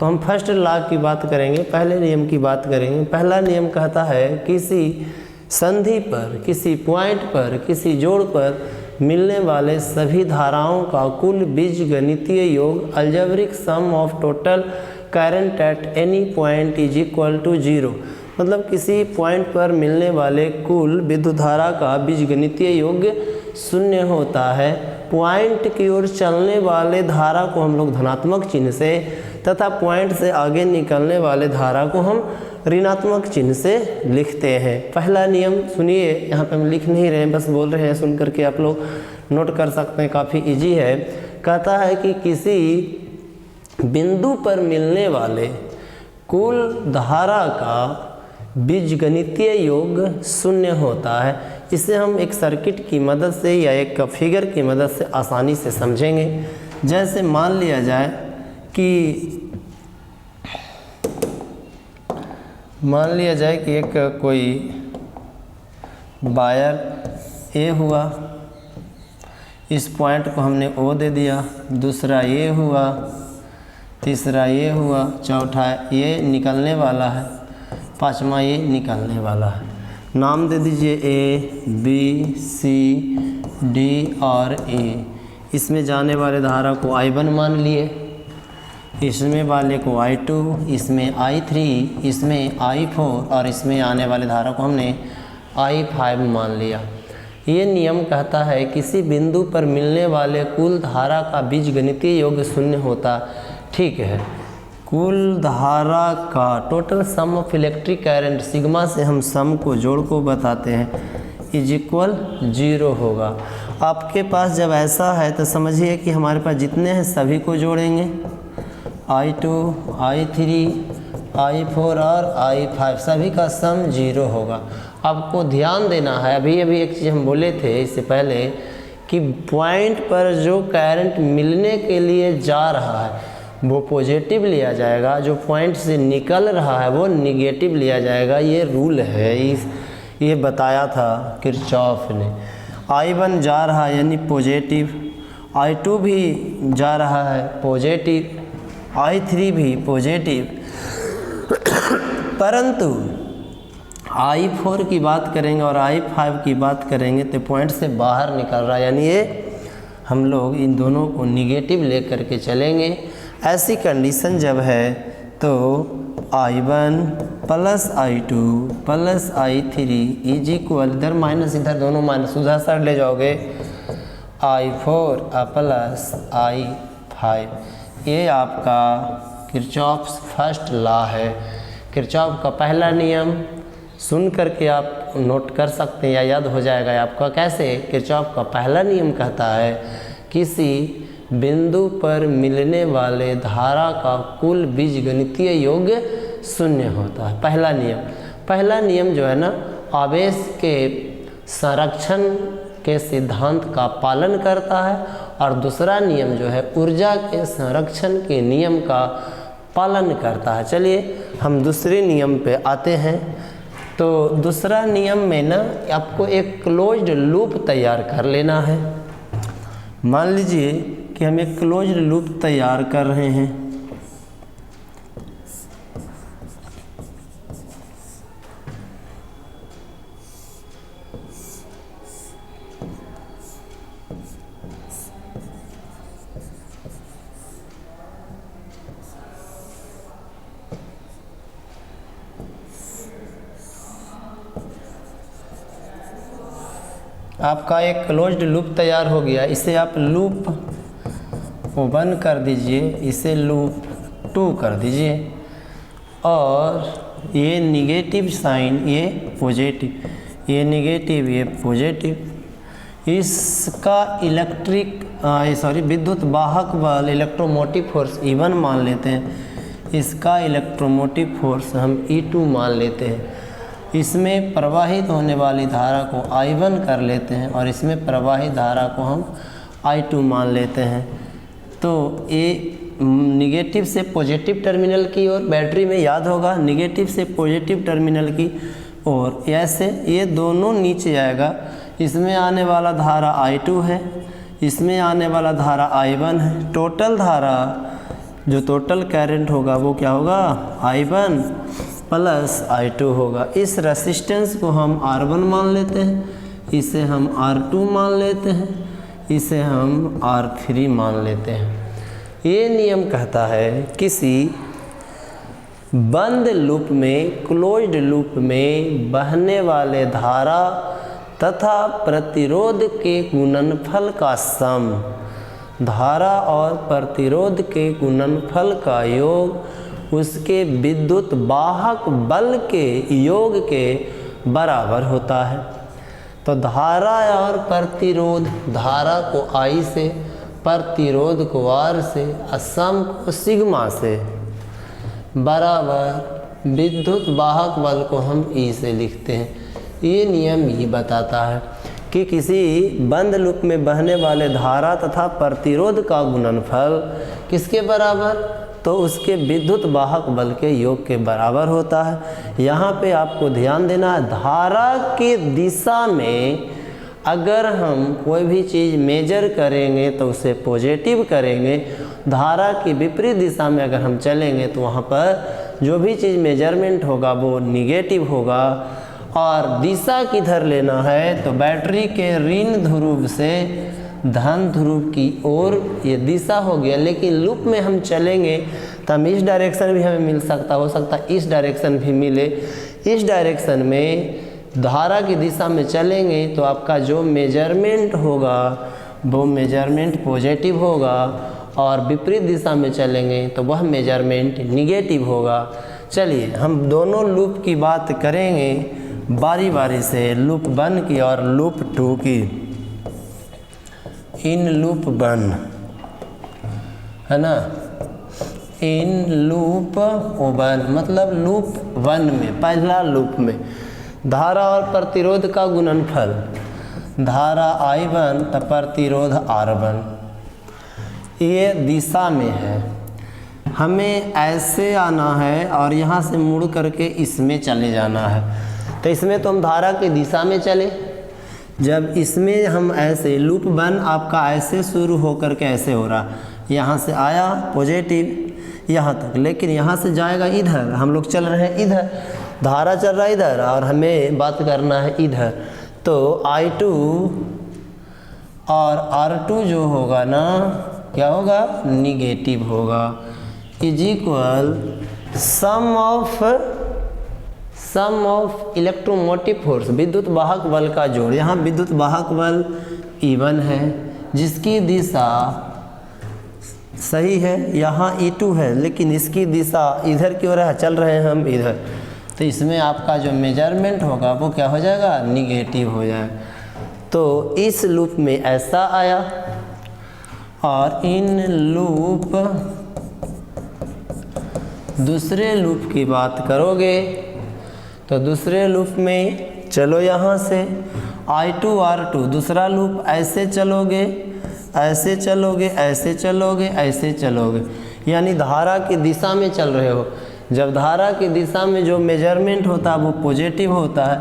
तो हम first law की बात करेंगे, पहले नियम की बात करेंगे। पहला नियम कहता है किसी संधि पर, किसी पॉइंट पर, किसी जोड़ पर मिलने वाले सभी धाराओं का कुल बीजगणितीय योग algebraic sum of total current at any point is equal to 0। मतलब किसी पॉइंट पर मिलने वाले कुल विद्युत धारा का बीजगणितीय योग 0 होता है। पॉइंट की ओर चलने वाले धारा को हम लोग धनात्मक चिन्ह से तथा पॉइंट से आगे निकलने वाले धारा को हम ऋणात्मक चिन्ह से लिखते हैं। पहला नियम सुनिए, यहाँ पे हम लिख नहीं रहे हैं, बस बोल रहे हैं, सुन करके आप लोग नोट कर सकते हैं, काफ़ी इजी है। कहता है कि किसी बिंदु पर मिलने वाले कुल धारा का बीजगणितीय योग 0 होता है। इसे हम एक सर्किट की मदद से या एक फिगर की मदद से आसानी से समझेंगे। जैसे मान लिया जाए कि एक कोई वायर ए हुआ, इस पॉइंट को हमने ओ दे दिया, दूसरा ये हुआ, तीसरा ये हुआ, चौथा ये निकलने वाला है, पांचवा ये निकलने वाला है। नाम दे दीजिए ए, बी, सी, डी और ए। इसमें जाने वाले धारा को I1 मान लिए, इसमें वाले को I2, इसमें I3, इसमें I4 और इसमें आने वाले धारा को हमने I5 मान लिया। ये नियम कहता है किसी बिंदु पर मिलने वाले कुल धारा का बीजगणितीय योग 0 होता। ठीक है, कुल धारा का total sum of electric current sigma से हम सम को जोड़ को बताते हैं इज इक्वल 0 होगा। आपके पास जब ऐसा है तो समझिए कि हमारे पास जितने हैं सभी को जोड़ेंगे, I2, I3, I4 और I5 सभी का सम 0 होगा। आपको ध्यान देना है, अभी एक चीज़ हम बोले थे इससे पहले कि पॉइंट पर जो करंट मिलने के लिए जा रहा है वो पॉजिटिव लिया जाएगा, जो पॉइंट से निकल रहा है वो निगेटिव लिया जाएगा। ये रूल है, ये बताया था किरचॉफ ने। I1 जा रहा है यानी पॉजिटिव, I2 भी जा रहा है पॉजिटिव, I3 भी पॉजिटिव, परंतु I4 की बात करेंगे और I5 की बात करेंगे तो पॉइंट से बाहर निकल रहा है, यानी ये हम लोग इन दोनों को निगेटिव लेकर के चलेंगे। ऐसी कंडीशन जब है तो I1 plus I2 plus I3 is equal, इधर माइनस इधर दोनों माइनस, उधर साइड ले जाओगे, I4 प्लस I5। ये आपका किरचॉफ्स फर्स्ट लॉ है। किरचॉफ का पहला नियम सुन करके आप नोट कर सकते हैं या याद हो जाएगा आपका। कैसे? किरचॉफ का पहला नियम कहता है किसी बिंदु पर मिलने वाले धारा का कुल बीजगणितीय योग 0 होता है। पहला नियम जो है ना, आवेश के संरक्षण के सिद्धांत का पालन करता है, और दूसरा नियम जो है ऊर्जा के संरक्षण के नियम का पालन करता है। चलिए हम दूसरे नियम पे आते हैं। तो दूसरा नियम में ना आपको एक क्लोज्ड लूप तैयार कर लेना है। मान लीजिए कि हम एक क्लोज्ड लूप तैयार कर रहे हैं। आपका एक क्लोज्ड लूप तैयार हो गया। इसे आप लूप को 1 कर दीजिए, इसे लूप 2 कर दीजिए, और ये निगेटिव साइन, ये पॉजिटिव, ये निगेटिव, ये पॉजिटिव। इसका विद्युत वाहक बल इलेक्ट्रोमोटिव फोर्स E1 मान लेते हैं। इसका इलेक्ट्रोमोटिव फोर्स हम E2 मान लेते हैं। इसमें प्रवाहित होने वाली धारा को I1 कर लेते हैं और इसमें प्रवाहित धारा को हम I2 मान लेते हैं। तो ये निगेटिव से पॉजिटिव टर्मिनल की ओर, बैटरी में याद होगा निगेटिव से पॉजिटिव टर्मिनल की ओर, ऐसे ये दोनों नीचे आएगा। इसमें आने वाला धारा I2 है, इसमें आने वाला धारा I1 है। टोटल धारा जो टोटल करंट होगा वो क्या होगा, I1 प्लस I2 होगा। इस रेसिस्टेंस को हम R1 मान लेते हैं, इसे हम R2 मान लेते हैं, इसे हम R3 मान लेते हैं। ये नियम कहता है किसी बंद लूप में, क्लोज्ड लूप में बहने वाले धारा तथा प्रतिरोध के गुणनफल का सम, धारा और प्रतिरोध के गुणनफल का योग उसके विद्युत वाहक बल के योग के बराबर होता है। तो धारा और प्रतिरोध, धारा को I से, प्रतिरोध को R से, सम को सिग्मा से, बराबर विद्युत वाहक बल को हम E से लिखते हैं। ये नियम ये बताता है कि किसी बंद लूप में बहने वाले धारा तथा प्रतिरोध का गुणनफल किसके बराबर, तो उसके विद्युत वाहक बल के योग के बराबर होता है। यहाँ पे आपको ध्यान देना है, धारा की दिशा में अगर हम कोई भी चीज़ मेजर करेंगे तो उसे पॉजिटिव करेंगे, धारा की विपरीत दिशा में अगर हम चलेंगे तो वहाँ पर जो भी चीज़ मेजरमेंट होगा वो निगेटिव होगा। और दिशा किधर लेना है, तो बैटरी के ऋण ध्रुव से धन ध्रुव की ओर ये दिशा हो गया। लेकिन लूप में हम चलेंगे तो हम इस डायरेक्शन भी हमें मिल सकता, हो सकता इस डायरेक्शन भी मिले। इस डायरेक्शन में धारा की दिशा में चलेंगे तो आपका जो मेजरमेंट होगा वो मेजरमेंट पॉजिटिव होगा, और विपरीत दिशा में चलेंगे तो वह मेजरमेंट निगेटिव होगा। चलिए हम दोनों लूप की बात करेंगे बारी बारी से, लूप 1 की और लूप 2 की। इन लूप 1 है ना, इन लूप 1 मतलब लूप 1 में, पहला लूप में धारा और प्रतिरोध का गुणनफल, धारा I1 तो प्रतिरोध R1, ये दिशा में है। हमें ऐसे आना है और यहाँ से मुड़ करके इसमें चले जाना है। तो इसमें तो हम धारा की दिशा में चले, जब इसमें हम ऐसे लूप 1 आपका ऐसे शुरू हो करके ऐसे हो रहा, यहाँ से आया पॉजिटिव यहाँ तक, लेकिन यहाँ से जाएगा इधर, हम लोग चल रहे हैं इधर, धारा चल रहा है इधर और हमें बात करना है इधर। तो I2 और R2 जो होगा ना, क्या होगा, निगेटिव होगा, is equal some of electromotive force, विद्युत वाहक बल का जोड़। यहाँ विद्युत वाहक बल E1 है जिसकी दिशा सही है, यहाँ E2 है लेकिन इसकी दिशा इधर की ओर है, चल रहे हैं हम इधर। तो इसमें आपका जो मेजरमेंट होगा वो क्या हो जाएगा, निगेटिव हो जाएगा। तो इस लूप में ऐसा आया, और इन लूप दूसरे लूप की बात करोगे तो दूसरे लूप में चलो यहाँ से I2 R2, दूसरा लूप ऐसे चलोगे, ऐसे चलोगे, ऐसे चलोगे, ऐसे चलोगे, यानी धारा की दिशा में चल रहे हो। जब धारा की दिशा में जो मेजरमेंट होता है वो पॉजिटिव होता है।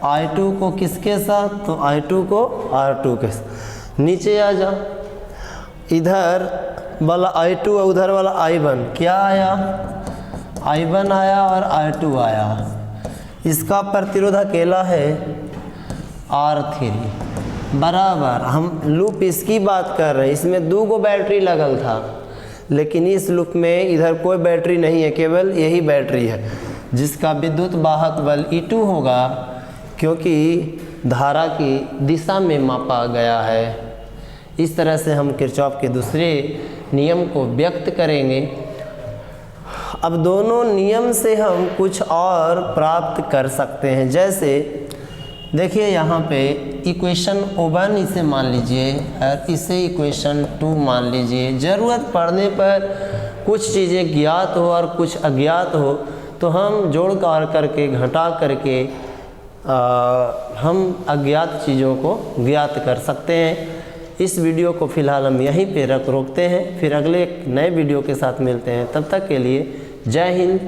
I2 को किसके साथ, तो I2 को R2 के साथ। नीचे आ जाओ, इधर वाला I2 और उधर वाला I1, क्या आया, I1 आया और I2 आया। इसका प्रतिरोध अकेला है R3 बराबर। हम लूप इसकी बात कर रहे हैं, इसमें 2 गो बैटरी लगल था, लेकिन इस लूप में इधर कोई बैटरी नहीं है, केवल यही बैटरी है जिसका विद्युत वाहक बल E2 होगा, क्योंकि धारा की दिशा में मापा गया है। इस तरह से हम किरचॉफ के दूसरे नियम को व्यक्त करेंगे। अब दोनों नियम से हम कुछ और प्राप्त कर सकते हैं। जैसे देखिए यहाँ पे इक्वेशन 1 इसे मान लीजिए और इसे इक्वेशन 2 मान लीजिए। ज़रूरत पड़ने पर कुछ चीज़ें ज्ञात हो और कुछ अज्ञात हो तो हम जोड़ करके घटा करके हम अज्ञात चीज़ों को ज्ञात कर सकते हैं। इस वीडियो को फ़िलहाल हम यहीं पे रोकते हैं, फिर अगले नए वीडियो के साथ मिलते हैं। तब तक के लिए जय हिंद,